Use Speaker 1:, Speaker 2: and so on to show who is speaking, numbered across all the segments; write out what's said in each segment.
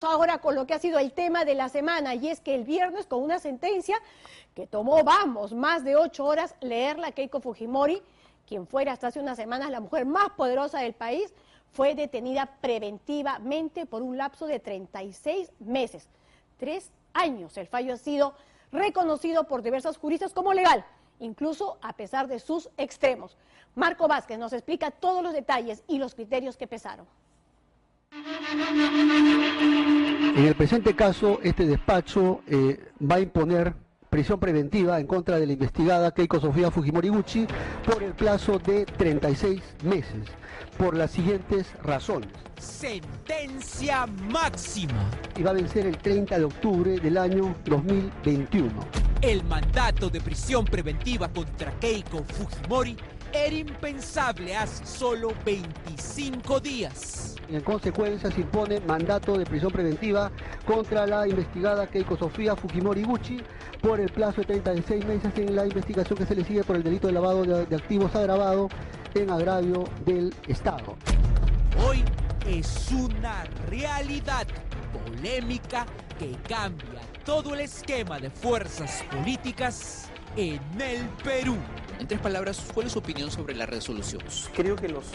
Speaker 1: Ahora con lo que ha sido el tema de la semana, y es que el viernes, con una sentencia que tomó, más de 8 horas leerla, Keiko Fujimori, quien fuera hasta hace unas semanas la mujer más poderosa del país, fue detenida preventivamente por un lapso de 36 meses, 3 años. El fallo ha sido reconocido por diversos juristas como legal, incluso a pesar de sus extremos. Marco Vázquez nos explica todos los detalles y los criterios que pesaron.
Speaker 2: En el presente caso, este despacho va a imponer prisión preventiva en contra de la investigada Keiko Sofía Fujimori Gucci por el plazo de 36 meses, por las siguientes razones.
Speaker 3: Sentencia máxima.
Speaker 2: Y va a vencer el 30 de octubre del año 2021.
Speaker 3: El mandato de prisión preventiva contra Keiko Fujimori era impensable hace solo 25 días.
Speaker 2: En consecuencia, se impone mandato de prisión preventiva contra la investigada Keiko Sofía Fujimori Gucci por el plazo de 36 meses en la investigación que se le sigue por el delito de lavado de activos agravado en agravio del Estado.
Speaker 3: Hoy es una realidad polémica que cambia todo el esquema de fuerzas políticas en el Perú.
Speaker 4: En 3 palabras, ¿cuál es su opinión sobre la resolución?
Speaker 5: Creo que los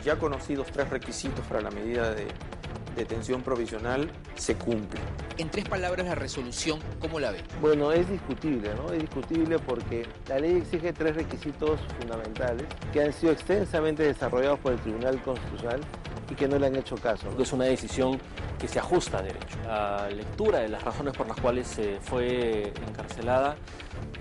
Speaker 5: ya conocidos 3 requisitos para la medida de detención provisional se cumplen.
Speaker 4: En 3 palabras, la resolución, ¿cómo la ve?
Speaker 6: Bueno, es discutible, ¿no? Es discutible porque la ley exige 3 requisitos fundamentales que han sido extensamente desarrollados por el Tribunal Constitucional y que no le han hecho caso, ¿no?
Speaker 7: Es una decisión que se ajusta a derecho. La lectura de las razones por las cuales fue encarcelada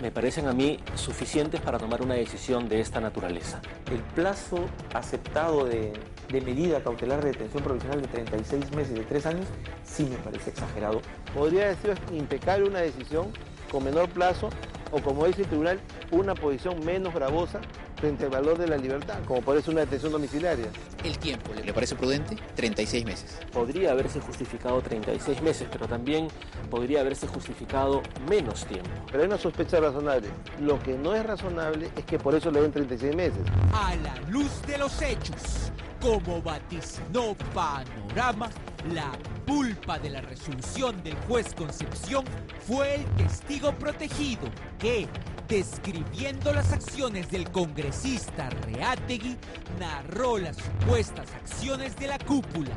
Speaker 7: me parecen a mí suficientes para tomar una decisión de esta naturaleza.
Speaker 5: El plazo aceptado de medida cautelar de detención provisional de 36 meses, de 3 años, sí me parece exagerado.
Speaker 6: Podría decir impecable una decisión con menor plazo o, como dice el tribunal, una posición menos gravosa frente al valor de la libertad, como puede ser una detención domiciliaria.
Speaker 4: ¿El tiempo le parece prudente? 36 meses.
Speaker 7: Podría haberse justificado 36 meses, pero también podría haberse justificado menos tiempo.
Speaker 6: Pero hay una sospecha razonable. Lo que no es razonable es que por eso le den 36 meses.
Speaker 3: A la luz de los hechos, como vaticinó Panorama, la culpa de la resolución del juez Concepción fue el testigo protegido que, describiendo las acciones del congresista Reátegui, narró las supuestas acciones de la cúpula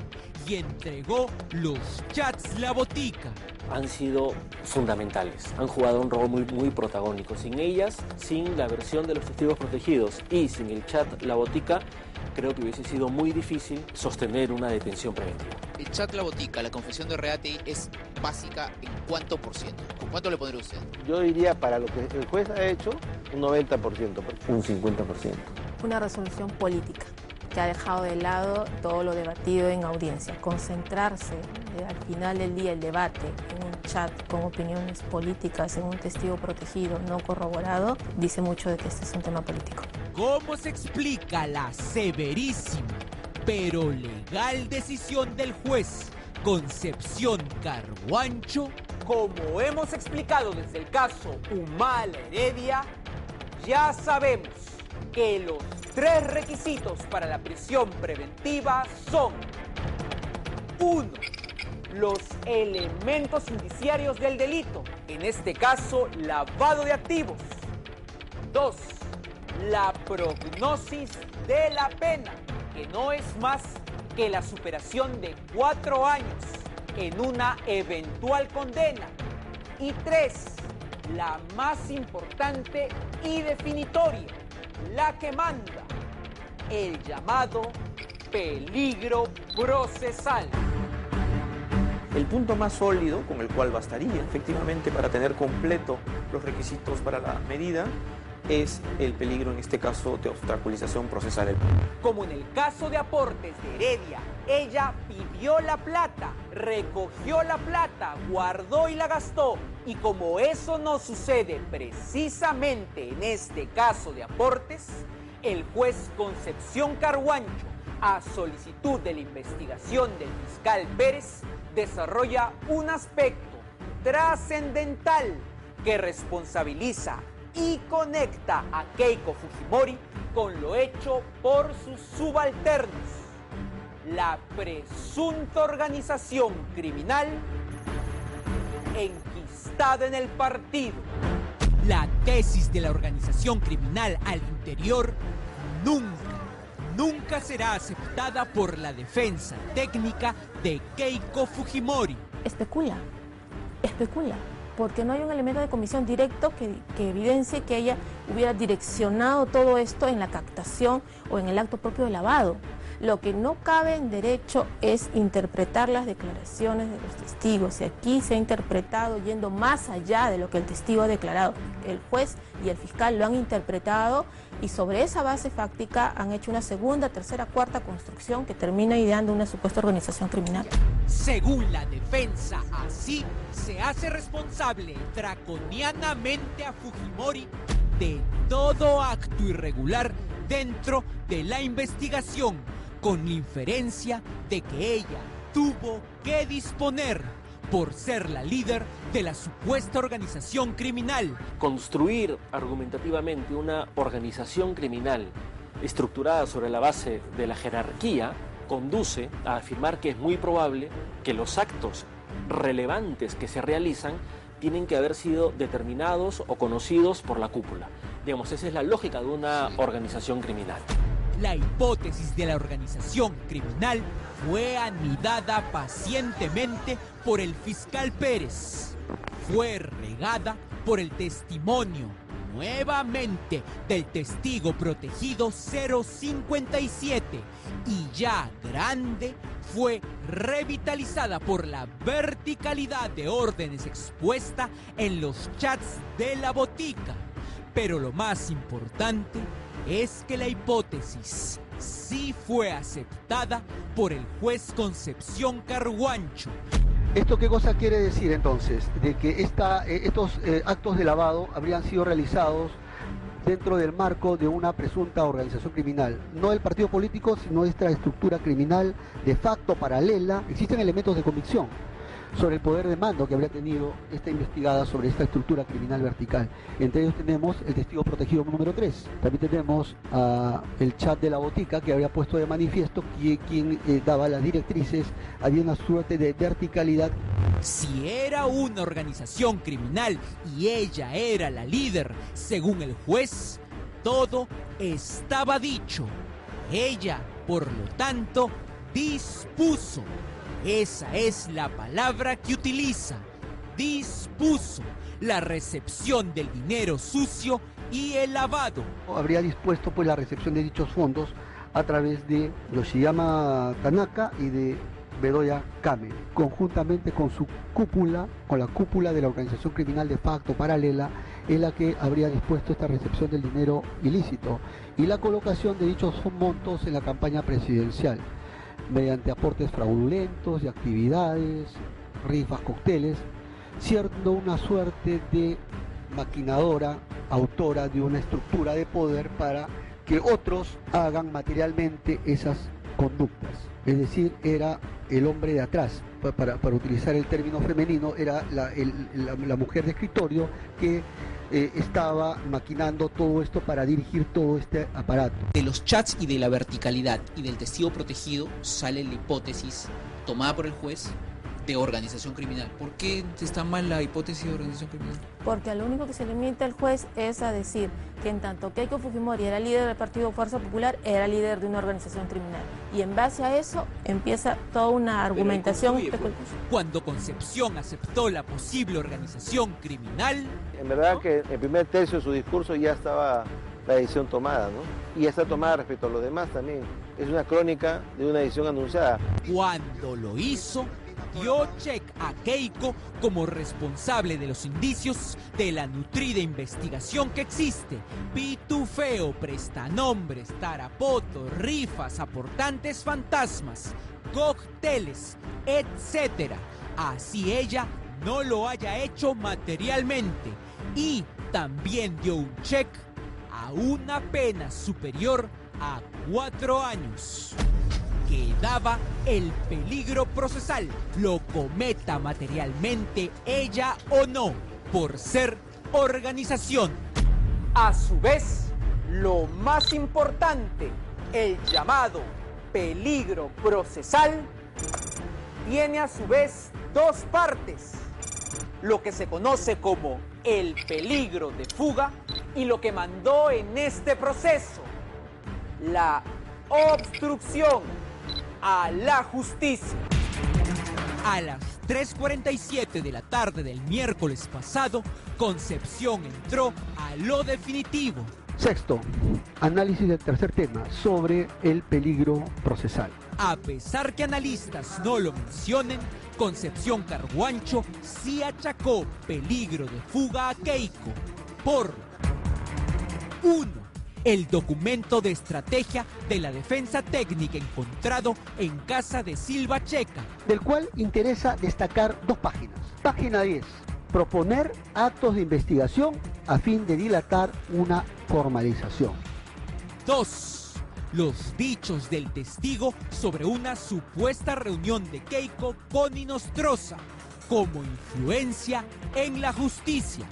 Speaker 3: y entregó los chats La Botica.
Speaker 7: Han sido fundamentales, han jugado un rol muy protagónico. Sin ellas, sin la versión de los testigos protegidos y sin el chat La Botica, creo que hubiese sido muy difícil sostener una detención preventiva.
Speaker 4: El chat La Botica, la confesión de Reátegui, es básica ¿en cuánto por ciento? ¿Con cuánto le pondría usted?
Speaker 6: Yo diría, para lo que el juez ha hecho, un 90%.
Speaker 2: Un 50%.
Speaker 8: Una resolución política que ha dejado de lado todo lo debatido en audiencia. Concentrarse al final del día el debate en un chat con opiniones políticas, en un testigo protegido no corroborado, dice mucho de que este es un tema político.
Speaker 3: ¿Cómo se explica la severísima pero legal decisión del juez Concepción Carhuancho?
Speaker 9: Como hemos explicado desde el caso Humala Heredia, ya sabemos que los 3 requisitos para la prisión preventiva son: 1. Los elementos indiciarios del delito, en este caso lavado de activos. 2. La prognosis de la pena, que no es más que la superación de 4 años en una eventual condena. Y 3. La más importante y definitoria, la que manda, el llamado peligro procesal.
Speaker 5: El punto más sólido con el cual bastaría efectivamente para tener completo los requisitos para la medida es el peligro, en este caso, de obstaculización procesal.
Speaker 9: Como en el caso de Aportes de Heredia, ella pidió la plata, recogió la plata, guardó y la gastó. Y como eso no sucede precisamente en este caso de Aportes, el juez Concepción Carhuancho, a solicitud de la investigación del fiscal Pérez, desarrolla un aspecto trascendental que responsabiliza y conecta a Keiko Fujimori con lo hecho por sus subalternos. la presunta organización criminal enquistada en el partido.
Speaker 3: La tesis de la organización criminal al interior nunca será aceptada por la defensa técnica de Keiko Fujimori.
Speaker 8: Especula, porque no hay un elemento de comisión directo que evidencie que ella hubiera direccionado todo esto en la captación o en el acto propio de lavado. Lo que no cabe en derecho es interpretar las declaraciones de los testigos. Y aquí se ha interpretado yendo más allá de lo que el testigo ha declarado. El juez y el fiscal lo han interpretado y sobre esa base fáctica han hecho una segunda, tercera, cuarta construcción que termina ideando una supuesta organización criminal.
Speaker 3: Según la defensa, así se hace responsable draconianamente a Fujimori de todo acto irregular dentro de la investigación, con la inferencia de que ella tuvo que disponer por ser la líder de la supuesta organización criminal.
Speaker 7: Construir argumentativamente una organización criminal estructurada sobre la base de la jerarquía conduce a afirmar que es muy probable que los actos relevantes que se realizan tienen que haber sido determinados o conocidos por la cúpula. Digamos, esa es la lógica de una organización criminal.
Speaker 3: La hipótesis de la organización criminal fue anidada pacientemente por el fiscal Pérez. Fue regada por el testimonio, nuevamente, del testigo protegido 057 y ya grande, fue revitalizada por la verticalidad de órdenes expuesta en los chats de la botica. Pero lo más importante es que la hipótesis sí fue aceptada por el juez Concepción Carhuancho.
Speaker 2: ¿Esto qué cosa quiere decir entonces? De que estos actos de lavado habrían sido realizados dentro del marco de una presunta organización criminal. No del partido político, sino esta estructura criminal de facto paralela. Existen elementos de convicción sobre el poder de mando que habría tenido esta investigada sobre esta estructura criminal vertical. Entre ellos tenemos el testigo protegido número 3. También tenemos el chat de la botica que habría puesto de manifiesto que quien daba las directrices. Había una suerte de verticalidad.
Speaker 3: Si era una organización criminal y ella era la líder, según el juez, todo estaba dicho. Ella, por lo tanto, dispuso. Esa es la palabra que utiliza. Dispuso la recepción del dinero sucio y el lavado.
Speaker 2: Habría dispuesto pues la recepción de dichos fondos a través de Yoshiyama Tanaka y de Bedoya Kame, conjuntamente con su cúpula, con la cúpula de la organización criminal de facto paralela, en la que habría dispuesto esta recepción del dinero ilícito y la colocación de dichos montos en la campaña presidencial, mediante aportes fraudulentos y actividades, rifas, cócteles, siendo una suerte de maquinadora, autora de una estructura de poder para que otros hagan materialmente esas conductas. Es decir, era el hombre de atrás, para utilizar el término femenino, era la mujer de escritorio que estaba maquinando todo esto para dirigir todo este aparato.
Speaker 4: De los chats y de la verticalidad y del testigo protegido sale la hipótesis tomada por el juez de organización criminal. ¿Por qué está mal la hipótesis de organización criminal?
Speaker 8: Porque a lo único que se limita el juez es a decir que en tanto Keiko Fujimori era líder del partido Fuerza Popular, era líder de una organización criminal. Y en base a eso empieza toda una argumentación.
Speaker 3: Cuando Concepción aceptó la posible organización criminal...
Speaker 6: En verdad que en el primer tercio de su discurso ya estaba la decisión tomada, ¿no? Y ya está tomada respecto a los demás también. Es una crónica de una decisión anunciada.
Speaker 3: Cuando lo hizo, dio check a Keiko como responsable de los indicios de la nutrida investigación que existe. Pitufeo, prestanombres, tarapoto, rifas, aportantes fantasmas, cócteles, etc. Así ella no lo haya hecho materialmente. Y también dio un check a una pena superior a 4 años. Quedaba el peligro procesal, lo cometa materialmente ella o no, por ser organización.
Speaker 9: A su vez, lo más importante, el llamado peligro procesal tiene a su vez dos partes, lo que se conoce como el peligro de fuga y lo que mandó en este proceso, la obstrucción a la justicia.
Speaker 3: A las 3:47 de la tarde del miércoles pasado, Concepción entró a lo definitivo.
Speaker 2: Sexto, análisis del tercer tema sobre el peligro procesal.
Speaker 3: A pesar que analistas no lo mencionen, Concepción Carguancho sí achacó peligro de fuga a Keiko por 1. El documento de estrategia de la defensa técnica encontrado en casa de Silva Checa,
Speaker 2: del cual interesa destacar dos páginas. Página 10. Proponer actos de investigación a fin de dilatar una formalización.
Speaker 3: 2. Los dichos del testigo sobre una supuesta reunión de Keiko con Inostroza como influencia en la justicia.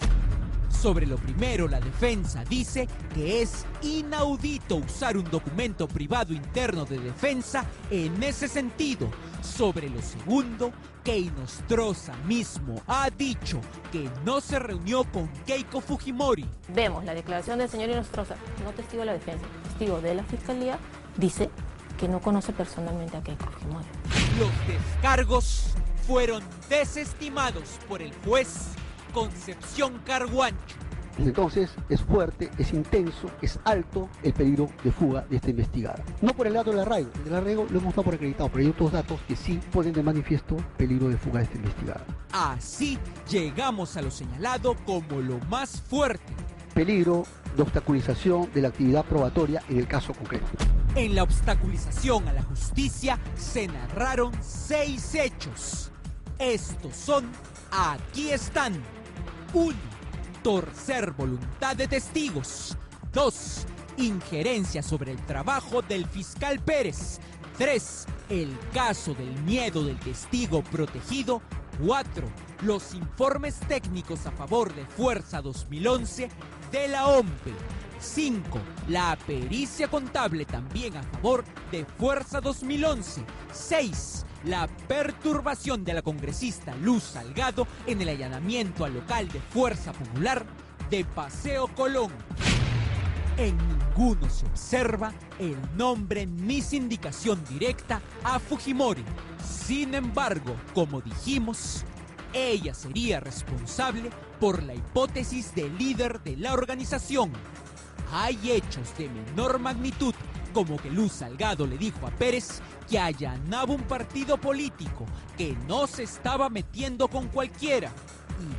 Speaker 3: Sobre lo primero, la defensa dice que es inaudito usar un documento privado interno de defensa en ese sentido. Sobre lo segundo, que Inostroza mismo ha dicho que no se reunió con Keiko Fujimori.
Speaker 8: Vemos la declaración del señor Inostroza, no testigo de la defensa, testigo de la fiscalía, dice que no conoce personalmente a Keiko Fujimori.
Speaker 3: Los descargos fueron desestimados por el juez Concepción Carguancho.
Speaker 2: Entonces es fuerte, es intenso, es alto el peligro de fuga de esta investigada. No por el lado del arraigo, el arraigo lo hemos dado por acreditado, pero hay otros datos que sí ponen de manifiesto peligro de fuga de esta investigada.
Speaker 3: Así llegamos a lo señalado como lo más fuerte.
Speaker 2: Peligro de obstaculización de la actividad probatoria en el caso concreto.
Speaker 3: En la obstaculización a la justicia se narraron 6 hechos. Estos son, aquí están. 1. Torcer voluntad de testigos. 2. Injerencia sobre el trabajo del fiscal Pérez. 3. El caso del miedo del testigo protegido. 4. Los informes técnicos a favor de Fuerza 2011 de la OMPE. 5. La pericia contable también a favor de Fuerza 2011. 6. La perturbación de la congresista Luz Salgado en el allanamiento al local de Fuerza Popular de Paseo Colón. En ninguno se observa el nombre ni sindicación directa a Fujimori. Sin embargo, como dijimos, ella sería responsable por la hipótesis de líder de la organización. Hay hechos de menor magnitud, como que Luz Salgado le dijo a Pérez que allanaba un partido político, que no se estaba metiendo con cualquiera.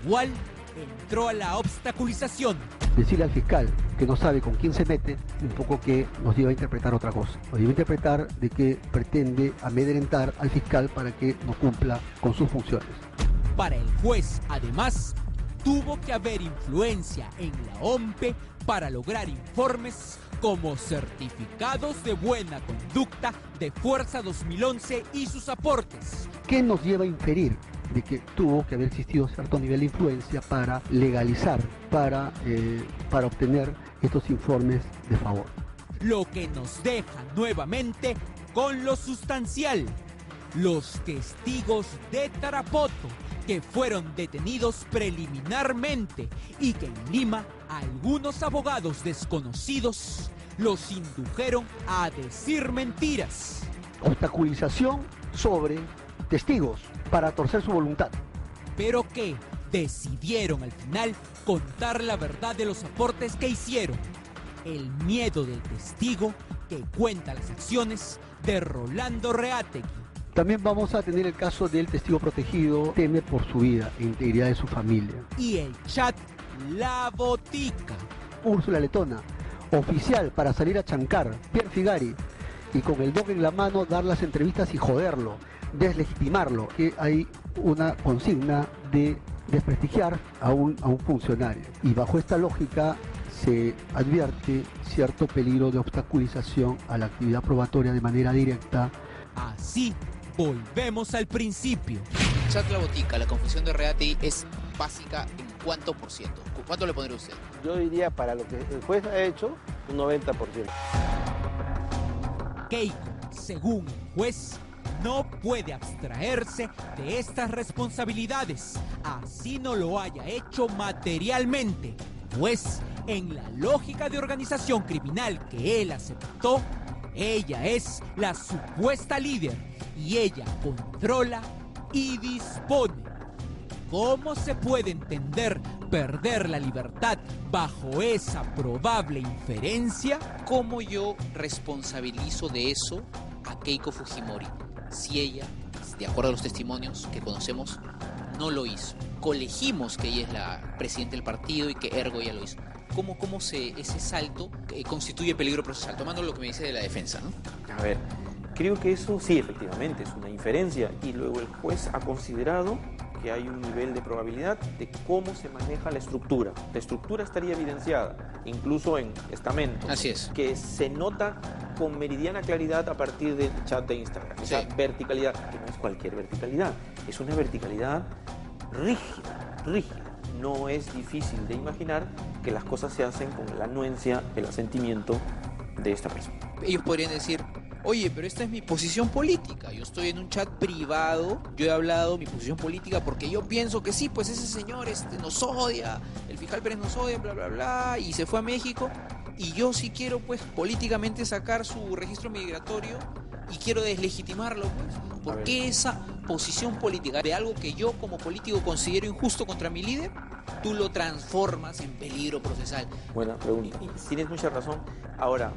Speaker 3: Igual entró a la obstaculización.
Speaker 2: Decirle al fiscal que no sabe con quién se mete, un poco que nos lleva a interpretar otra cosa. Nos lleva a interpretar de que pretende amedrentar al fiscal para que no cumpla con sus funciones.
Speaker 3: Para el juez, además, tuvo que haber influencia en la OMPE para lograr informes como certificados de buena conducta de Fuerza 2011 y sus aportes.
Speaker 2: ¿Qué nos lleva a inferir de que tuvo que haber existido cierto nivel de influencia para legalizar, para obtener estos informes de favor?
Speaker 3: Lo que nos deja nuevamente con lo sustancial. Los testigos de Tarapoto, que fueron detenidos preliminarmente y que en Lima algunos abogados desconocidos los indujeron a decir mentiras.
Speaker 2: Obstaculización sobre testigos para torcer su voluntad.
Speaker 3: Pero que decidieron al final contar la verdad de los aportes que hicieron. El miedo del testigo que cuenta las acciones de Rolando Reátegui.
Speaker 2: También vamos a tener el caso del testigo protegido, teme por su vida e integridad de su familia.
Speaker 3: Y el chat La Botica.
Speaker 2: Úrsula Letona, oficial para salir a chancar, Pierre Figari, y con el doc en la mano dar las entrevistas y joderlo, deslegitimarlo, que hay una consigna de desprestigiar a un funcionario. Y bajo esta lógica se advierte cierto peligro de obstaculización a la actividad probatoria de manera directa.
Speaker 3: Así volvemos al principio.
Speaker 4: Chat La Botica, la confesión de Reátegui es básica en cuánto por ciento. ¿Cuánto le pondría usted?
Speaker 6: Yo diría, para lo que el juez ha hecho, un 90%.
Speaker 3: Keiko Según el juez, no puede abstraerse de estas responsabilidades, así no lo haya hecho materialmente, pues en la lógica de organización criminal que él aceptó, ella es la supuesta líder y ella controla y dispone. ¿Cómo se puede entender perder la libertad bajo esa probable inferencia?
Speaker 4: ¿Cómo yo responsabilizo de eso a Keiko Fujimori si ella, de acuerdo a los testimonios que conocemos, no lo hizo? Colegimos que ella es la presidenta del partido y que ergo ella lo hizo. ¿Cómo ese salto constituye peligro procesal? Tomando lo que me dice de la defensa, ¿no?
Speaker 5: A ver, creo que eso sí, efectivamente, es una inferencia y luego el juez ha considerado que hay un nivel de probabilidad de cómo se maneja la estructura. La estructura estaría evidenciada, incluso en estamentos.
Speaker 4: Así es.
Speaker 5: Que se nota con meridiana claridad a partir del chat de Instagram.
Speaker 4: Sí.
Speaker 5: Esa verticalidad, que no es cualquier verticalidad, es una verticalidad rígida. No es difícil de imaginar que las cosas se hacen con la anuencia, el asentimiento de esta persona.
Speaker 4: Ellos podrían decir: oye, pero esta es mi posición política, yo estoy en un chat privado, yo he hablado mi posición política porque yo pienso que sí, pues ese señor nos odia, el fiscal Pérez nos odia, bla, bla, bla, y se fue a México, y yo sí quiero, pues, políticamente sacar su registro migratorio y quiero deslegitimarlo, pues. ¿Por qué esa posición política de algo que yo como político considero injusto contra mi líder, tú lo transformas en peligro procesal?
Speaker 5: Buena pregunta. Tienes mucha razón. Ahora,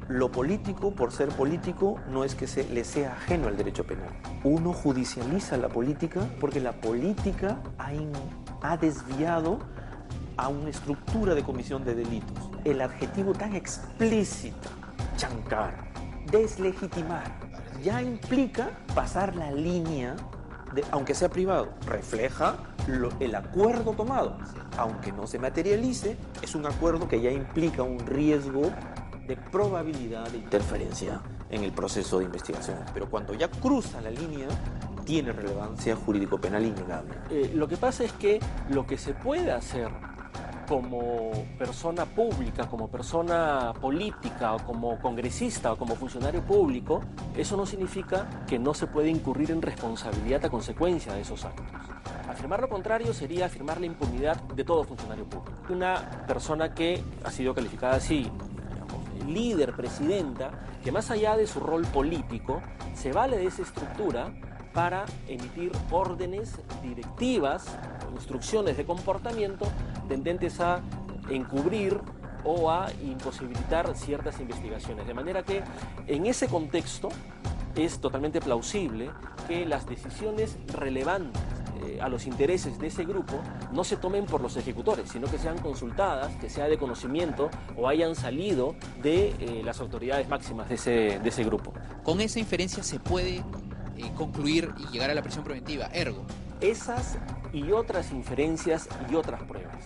Speaker 5: lo político, por ser político, no es que le sea ajeno al derecho penal. Uno judicializa la política porque la política ha desviado a una estructura de comisión de delitos. El adjetivo tan explícito, chancar, deslegitimar, ya implica pasar la línea, aunque sea privado, refleja el acuerdo tomado. Aunque no se materialice, es un acuerdo que ya implica un riesgo de probabilidad de interferencia en el proceso de investigación. Pero cuando ya cruza la línea, tiene relevancia jurídico-penal innegable.
Speaker 7: Lo que pasa es que lo que se puede hacer como persona pública, como persona política, o como congresista, o como funcionario público, eso no significa que no se puede incurrir en responsabilidad a consecuencia de esos actos. Afirmar lo contrario sería afirmar la impunidad de todo funcionario público. Una persona que ha sido calificada así, líder, presidenta, que más allá de su rol político, se vale de esa estructura para emitir órdenes, directivas, instrucciones de comportamiento tendentes a encubrir o a imposibilitar ciertas investigaciones. De manera que en ese contexto es totalmente plausible que las decisiones relevantes a los intereses de ese grupo no se tomen por los ejecutores, sino que sean consultadas, que sea de conocimiento o hayan salido de las autoridades máximas de ese grupo.
Speaker 4: Con esa inferencia se puede concluir y llegar a la prisión preventiva, ergo.
Speaker 7: Esas y otras inferencias y otras pruebas.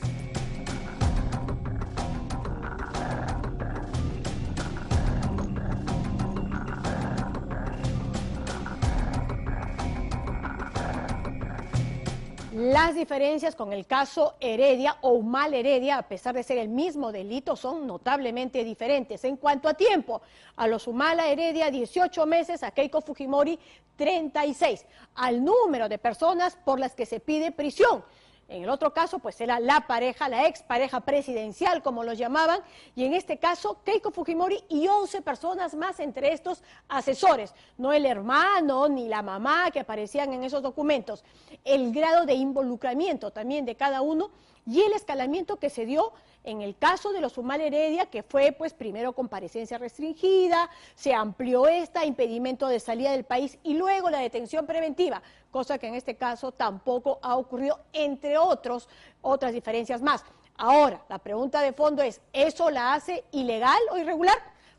Speaker 1: Las diferencias con el caso Heredia o Humal Heredia, a pesar de ser el mismo delito, son notablemente diferentes. En cuanto a tiempo, a los Humala Heredia 18 meses, a Keiko Fujimori 36, al número de personas por las que se pide prisión. En el otro caso, pues era la pareja, la expareja presidencial, como los llamaban, y en este caso, Keiko Fujimori y 11 personas más, entre estos asesores, no el hermano ni la mamá que aparecían en esos documentos. El grado de involucramiento también de cada uno y el escalamiento que se dio en el caso de los Humala Heredia, que fue pues primero comparecencia restringida, se amplió impedimento de salida del país y luego la detención preventiva, cosa que en este caso tampoco ha ocurrido, entre otras diferencias más. Ahora, la pregunta de fondo es, ¿eso la hace ilegal o irregular?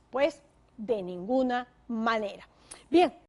Speaker 1: Pues de ninguna manera. Bien.